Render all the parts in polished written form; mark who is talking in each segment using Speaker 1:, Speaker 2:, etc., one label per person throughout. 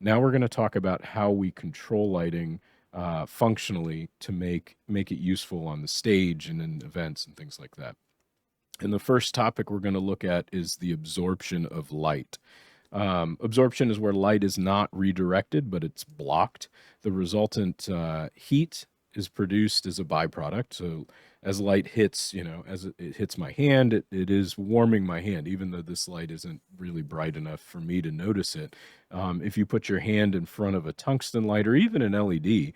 Speaker 1: Now we're going to talk about how we control lighting functionally to make it useful on the stage and in events and things like that. And the first topic we're going to look at is the absorption of light. Absorption is where light is not redirected, but it's blocked. The resultant heat is produced as a byproduct. So as light hits, as it hits my hand, it is warming my hand, even though this light isn't really bright enough for me to notice it. If you put your hand in front of a tungsten light or even an LED,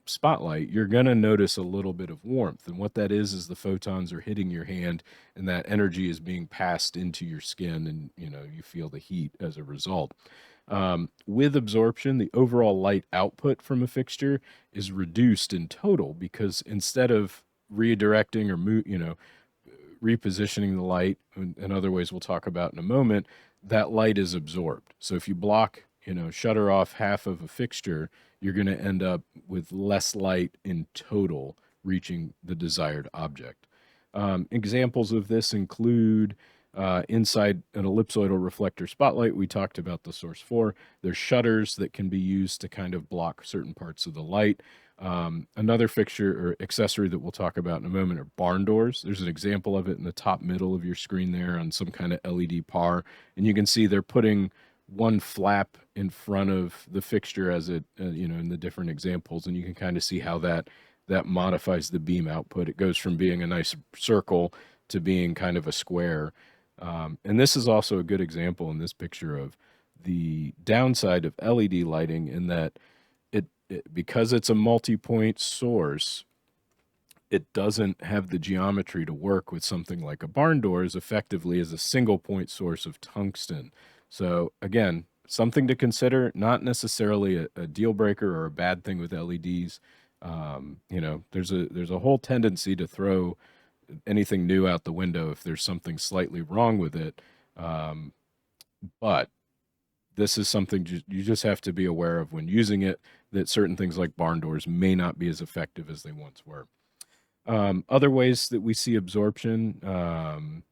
Speaker 1: spotlight, you're going to notice a little bit of warmth. And what that is the photons are hitting your hand and that energy is being passed into your skin and, you feel the heat as a result. With absorption, the overall light output from a fixture is reduced in total because instead of redirecting or repositioning the light in other ways we'll talk about in a moment, that light is absorbed. So if you block, shutter off half of a fixture, you're going to end up with less light in total reaching the desired object. Examples of this include inside an ellipsoidal reflector spotlight. We talked about the source 4. There's shutters that can be used to kind of block certain parts of the light. Another fixture or accessory that we'll talk about in a moment are barn doors. There's an example of it in the top middle of your screen there on some kind of LED par. And you can see they're putting one flap in front of the fixture as it, in the different examples. And you can kind of see how that modifies the beam output. It goes from being a nice circle to being kind of a square. And this is also a good example in this picture of the downside of LED lighting in that because it's a multi-point source, it doesn't have the geometry to work with something like a barn door as effectively as a single point source of tungsten. So again, something to consider, not necessarily a deal breaker or a bad thing with LEDs. There's a whole tendency to throw anything new out the window if there's something slightly wrong with it. But this is something you just have to be aware of when using it, that certain things like barn doors may not be as effective as they once were. Other ways that we see absorption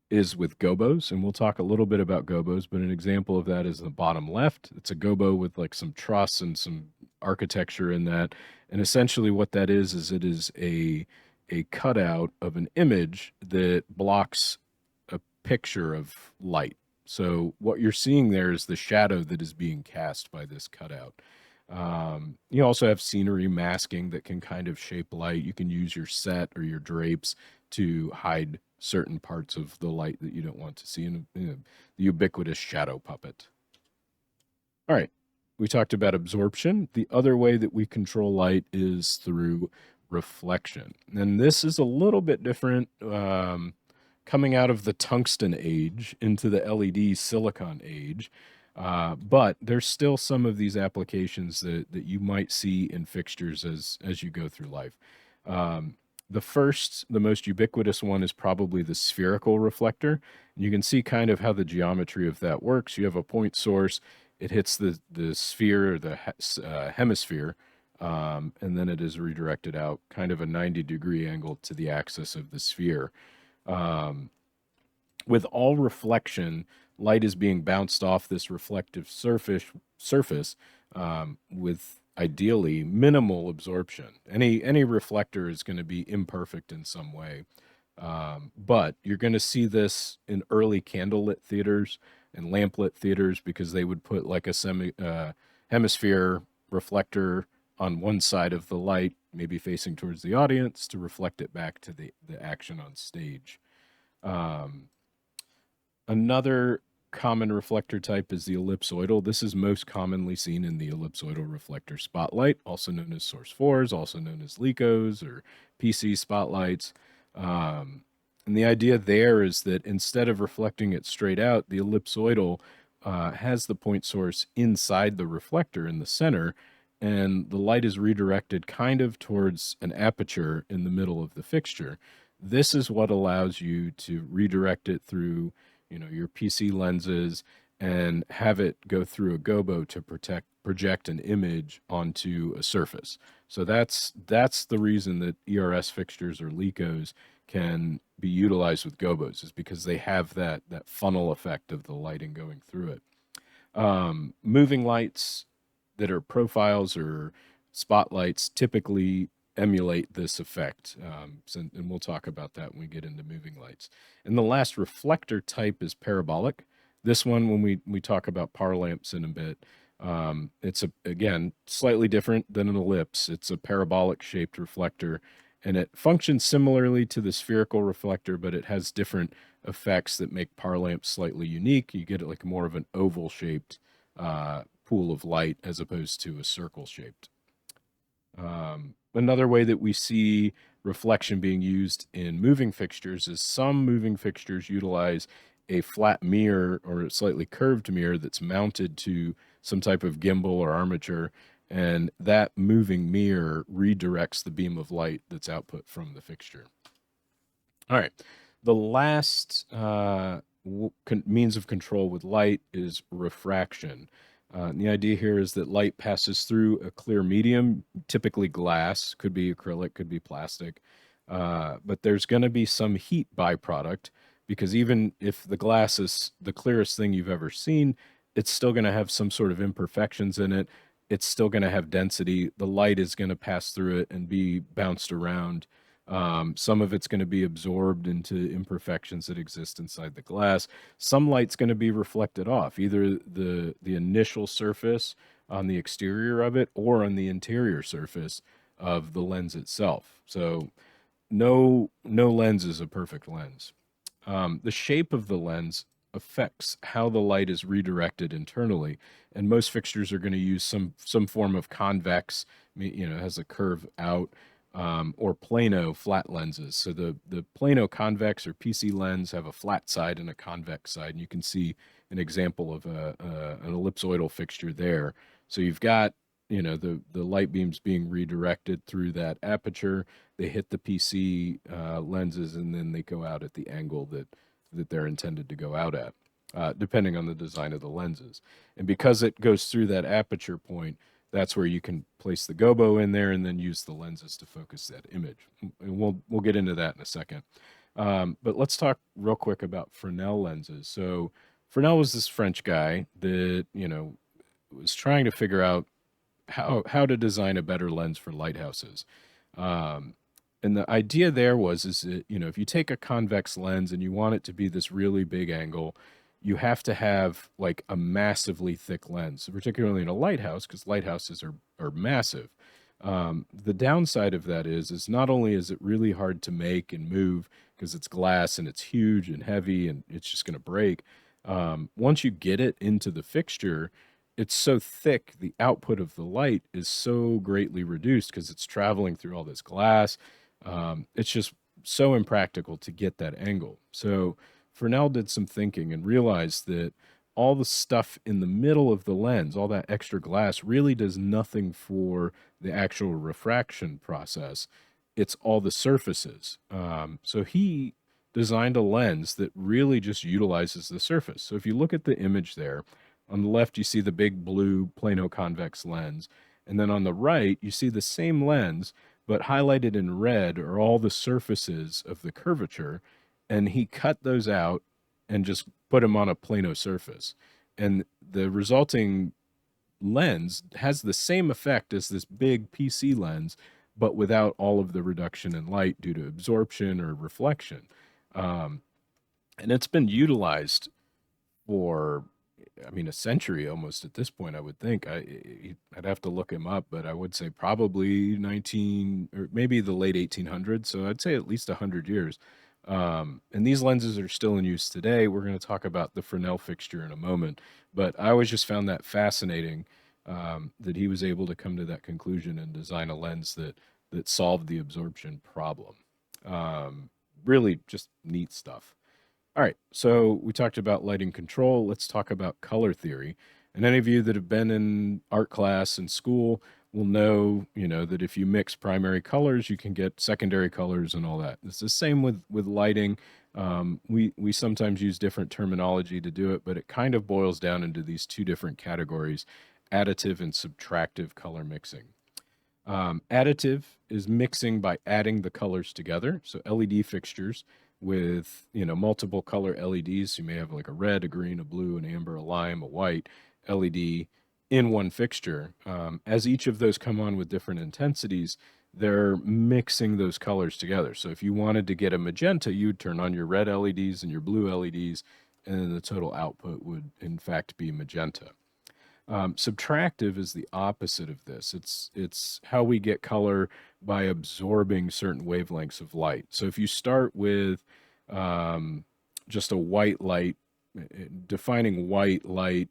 Speaker 1: is with gobos, and we'll talk a little bit about gobos, but an example of that is the bottom left. It's a gobo with like some truss and some architecture in that. And essentially what that is it is a cutout of an image that blocks a picture of light. So what you're seeing there is the shadow that is being cast by this cutout. You also have scenery masking that can kind of shape light. You can use your set or your drapes to hide certain parts of the light that you don't want to see in the ubiquitous shadow puppet. All right, we talked about absorption. The other way that we control light is through reflection. And this is a little bit different, coming out of the tungsten age into the LED silicon age. But there's still some of these applications that you might see in fixtures as you go through life. The most ubiquitous one is probably the spherical reflector. And you can see kind of how the geometry of that works. You have a point source, it hits the sphere or the hemisphere, and then it is redirected out kind of a 90-degree angle to the axis of the sphere. With all reflection, light is being bounced off this reflective surface with ideally minimal absorption. Any reflector is going to be imperfect in some way, but you're going to see this in early candlelit theaters and lamplit theaters because they would put like a hemisphere reflector on one side of the light, maybe facing towards the audience, to reflect it back to the action on stage. Another common reflector type is the ellipsoidal. This is most commonly seen in the ellipsoidal reflector spotlight, also known as source 4s, also known as LECOs or PC spotlights. And the idea there is that instead of reflecting it straight out, the ellipsoidal has the point source inside the reflector in the center, and the light is redirected kind of towards an aperture in the middle of the fixture. This is what allows you to redirect it through, your PC lenses and have it go through a gobo to project an image onto a surface. So that's the reason that ERS fixtures or LECOs can be utilized with gobos, is because they have that funnel effect of the lighting going through it. Moving lights that are profiles or spotlights typically emulate this effect. And we'll talk about that when we get into moving lights. And the last reflector type is parabolic. This one, when we talk about power lamps in a bit, it's again slightly different than an ellipse. It's a parabolic shaped reflector, and it functions similarly to the spherical reflector, but it has different effects that make power lamps slightly unique. You get like more of an oval shaped pool of light as opposed to a circle shaped. Another way that we see reflection being used in moving fixtures is some moving fixtures utilize a flat mirror or a slightly curved mirror that's mounted to some type of gimbal or armature, and that moving mirror redirects the beam of light that's output from the fixture. All right. The last means of control with light is refraction. And the idea here is that light passes through a clear medium, typically glass, could be acrylic, could be plastic, but there's going to be some heat byproduct because even if the glass is the clearest thing you've ever seen, it's still going to have some sort of imperfections in it. It's still going to have density. The light is going to pass through it and be bounced around. Some of it's going to be absorbed into imperfections that exist inside the glass. Some light's going to be reflected off, either the initial surface on the exterior of it or on the interior surface of the lens itself. So no lens is a perfect lens. The shape of the lens affects how the light is redirected internally, and most fixtures are going to use some form of convex, has a curve out, or plano flat lenses. So the plano convex or PC lens have a flat side and a convex side, and you can see an example of an ellipsoidal fixture there. So you've got the light beams being redirected through that aperture. They hit the PC lenses, and then they go out at the angle that they're intended to go out at, depending on the design of the lenses. And because it goes through that aperture point, that's where you can place the gobo in there and then use the lenses to focus that image. And we'll get into that in a second. But let's talk real quick about Fresnel lenses. So Fresnel was this French guy that was trying to figure out how to design a better lens for lighthouses. And the idea there is that, if you take a convex lens and you want it to be this really big angle, you have to have like a massively thick lens, particularly in a lighthouse, because lighthouses are massive. The downside of that is not only is it really hard to make and move because it's glass and it's huge and heavy and it's just going to break. Once you get it into the fixture, it's so thick, the output of the light is so greatly reduced because it's traveling through all this glass. It's just so impractical to get that angle. So Fresnel did some thinking and realized that all the stuff in the middle of the lens, all that extra glass, really does nothing for the actual refraction process. It's all the surfaces. So he designed a lens that really just utilizes the surface. So if you look at the image there, on the left, you see the big blue plano convex lens. And then on the right, you see the same lens, but highlighted in red are all the surfaces of the curvature. And he cut those out and just put them on a plano surface. And the resulting lens has the same effect as this big PC lens, but without all of the reduction in light due to absorption or reflection. And it's been utilized for, a century almost at this point, I would think. I'd have to look him up, but I would say probably 19 or maybe the late 1800s. So I'd say at least 100 years. And these lenses are still in use today. We're going to talk about the Fresnel fixture in a moment, but I always just found that fascinating, that he was able to come to that conclusion and design a lens that solved the absorption problem. Really just neat stuff. All right, so we talked about lighting control. Let's talk about color theory. And any of you that have been in art class in school will know, that if you mix primary colors, you can get secondary colors and all that. It's the same with lighting. We sometimes use different terminology to do it, but it kind of boils down into these two different categories, additive and subtractive color mixing. Additive is mixing by adding the colors together. So LED fixtures with multiple color LEDs. You may have like a red, a green, a blue, an amber, a lime, a white. LED in one fixture. As each of those come on with different intensities, they're mixing those colors together. So if you wanted to get a magenta, you'd turn on your red LEDs and your blue LEDs, and then the total output would in fact be magenta. Subtractive is the opposite of this. It's how we get color by absorbing certain wavelengths of light. So if you start with just a white light, defining white light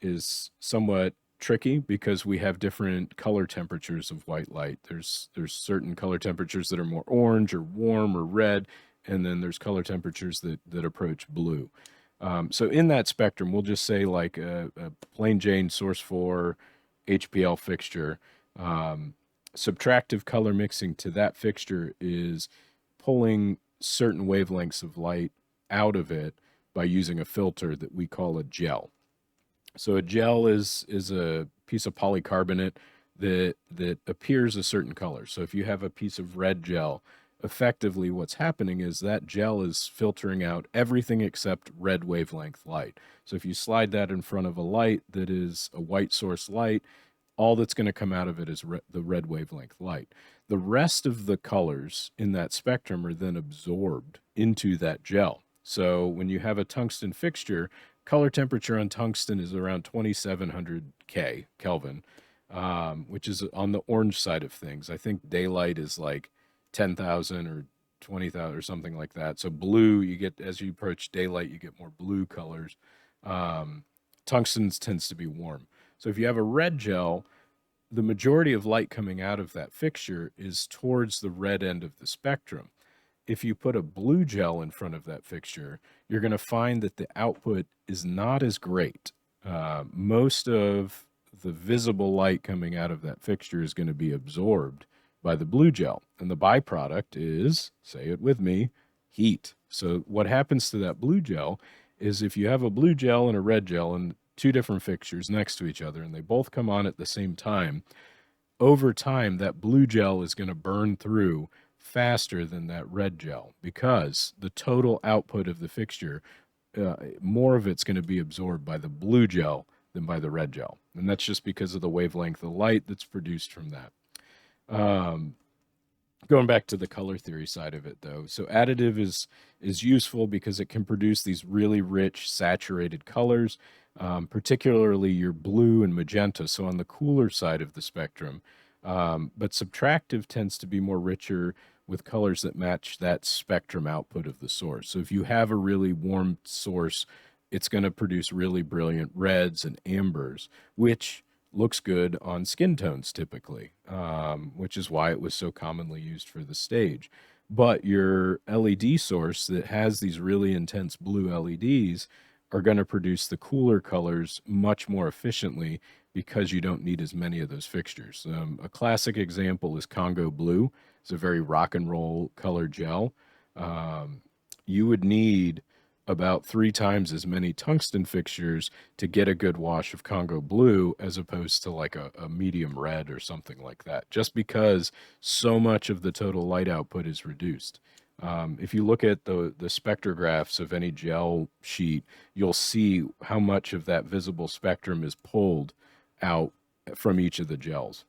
Speaker 1: is somewhat tricky because we have different color temperatures of white light. There's certain color temperatures that are more orange or warm or red, and then there's color temperatures that approach blue. So in that spectrum, we'll just say like a plain Jane source 4 HPL fixture. Subtractive color mixing to that fixture is pulling certain wavelengths of light out of it by using a filter that we call a gel. So a gel is a piece of polycarbonate that appears a certain color. So if you have a piece of red gel, effectively what's happening is that gel is filtering out everything except red wavelength light. So if you slide that in front of a light that is a white source light, all that's going to come out of it is the red wavelength light. The rest of the colors in that spectrum are then absorbed into that gel. So when you have a tungsten fixture, color temperature on tungsten is around 2700 Kelvin, which is on the orange side of things. I think daylight is like 10,000 or 20,000 or something like that. So blue, you get, as you approach daylight, you get more blue colors. Tungsten tends to be warm. So if you have a red gel, the majority of light coming out of that fixture is towards the red end of the spectrum. If you put a blue gel in front of that fixture, you're going to find that the output is not as great. Most of the visible light coming out of that fixture is going to be absorbed by the blue gel. And the byproduct is, say it with me, heat. So what happens to that blue gel is if you have a blue gel and a red gel and two different fixtures next to each other and they both come on at the same time, over time that blue gel is going to burn through faster than that red gel because the total output of the fixture, more of it's going to be absorbed by the blue gel than by the red gel. And that's just because of the wavelength of light that's produced from that. Going back to the color theory side of it, though, so additive is useful because it can produce these really rich, saturated colors, particularly your blue and magenta, so on the cooler side of the spectrum. But subtractive tends to be more richer with colors that match that spectrum output of the source. So if you have a really warm source, it's going to produce really brilliant reds and ambers, which looks good on skin tones typically, which is why it was so commonly used for the stage. But your LED source that has these really intense blue LEDs are going to produce the cooler colors much more efficiently because you don't need as many of those fixtures. A classic example is Congo Blue. It's a very rock and roll color gel. You would need about 3 times as many tungsten fixtures to get a good wash of Congo Blue as opposed to like a medium red or something like that, just because so much of the total light output is reduced. If you look at the spectrographs of any gel sheet, you'll see how much of that visible spectrum is pulled out from each of the gels.